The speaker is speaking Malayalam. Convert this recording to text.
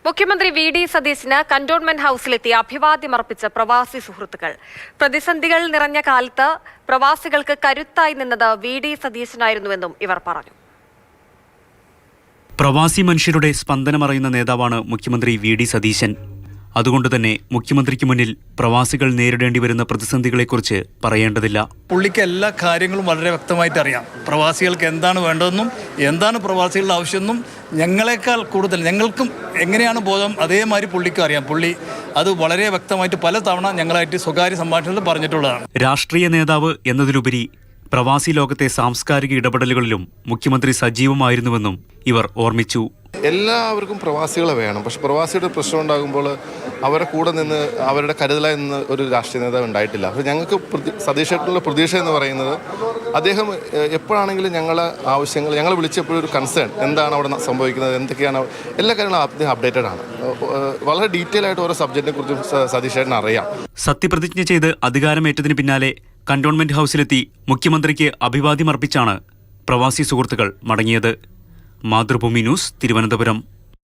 മുഖ്യമന്ത്രി വി.ഡി. സതീശന് കന്റോൺമെന്റ് ഹൌസിലെത്തി അഭിവാദ്യമർപ്പിച്ച പ്രവാസി സുഹൃത്തുക്കൾ. പ്രതിസന്ധികൾ നിറഞ്ഞ കാലത്ത് പ്രവാസികൾക്ക് കരുത്തായി നിന്നത് വി.ഡി. സതീശനായിരുന്നുവെന്നും ഇവർ പറഞ്ഞു. പ്രവാസി മനുഷ്യരുടെ സ്പന്ദനമറിയുന്ന നേതാവാണ് മുഖ്യമന്ത്രി വി.ഡി. സതീശൻ. അതുകൊണ്ടുതന്നെ മുഖ്യമന്ത്രിക്ക് മുന്നിൽ പ്രവാസികൾ നേരിടേണ്ടി വരുന്ന പ്രതിസന്ധികളെക്കുറിച്ച് പറയേണ്ടതില്ല. പുള്ളിക്ക് എല്ലാ കാര്യങ്ങളും വളരെ വ്യക്തമായിട്ട് അറിയാം. പ്രവാസികൾക്ക് എന്താണ് വേണ്ടതെന്നും എന്താണ് പ്രവാസികളുടെ ആവശ്യമെന്നും ഞങ്ങളെക്കാൾ കൂടുതൽ ഞങ്ങൾക്കും എങ്ങനെയാണ് ബോധം അതേമാതിരി പുള്ളിക്കും അറിയാം. പുള്ളി അത് വളരെ വ്യക്തമായിട്ട് പല തവണ ഞങ്ങളായിട്ട് സ്വകാര്യ സംഭാഷണത്തിൽ പറഞ്ഞിട്ടുള്ളതാണ്. രാഷ്ട്രീയ നേതാവ് എന്നതിലുപരി പ്രവാസി ലോകത്തെ സാംസ്കാരിക ഇടപെടലുകളിലും മുഖ്യമന്ത്രി സജീവമായിരുന്നുവെന്നും ഇവർ ഓർമ്മിച്ചു. എല്ലാവർക്കും പ്രവാസികളെ വേണം. പക്ഷെ പ്രവാസിയുടെ പ്രശ്നം ഉണ്ടാകുമ്പോൾ അവരെ കൂടെ നിന്ന് അവരുടെ കരുതലായി നിന്ന് ഒരു രാഷ്ട്രീയ നേതാവ് ഉണ്ടായിട്ടില്ല. അപ്പോൾ ഞങ്ങൾക്ക് സതീശേട്ടനുള്ള പ്രതീക്ഷ എന്ന് പറയുന്നത് അദ്ദേഹം എപ്പോഴാണെങ്കിലും ഞങ്ങളെ ആവശ്യങ്ങൾ ഞങ്ങളെ വിളിച്ചപ്പോഴൊരു ഒരു കൺസേൺ എന്താണ് അവിടെ സംഭവിക്കുന്നത്, എന്തൊക്കെയാണ് എല്ലാ കാര്യങ്ങളും അദ്ദേഹം അപ്ഡേറ്റഡ് ആണ്. വളരെ ഡീറ്റെയിൽ ആയിട്ട് ഓരോ സബ്ജക്റ്റിനെ കുറിച്ചും സതീശേട്ടന് അറിയാം. സത്യപ്രതിജ്ഞ ചെയ്ത് അധികാരമേറ്റതിന് പിന്നാലെ കന്റോൺമെന്റ് ഹൌസിലെത്തി മുഖ്യമന്ത്രിക്ക് അഭിവാദ്യമർപ്പിച്ചാണ് പ്രവാസി സുഹൃത്തുക്കൾ മടങ്ങിയത്. മാതൃഭൂമി ന്യൂസ്, തിരുവനന്തപുരം.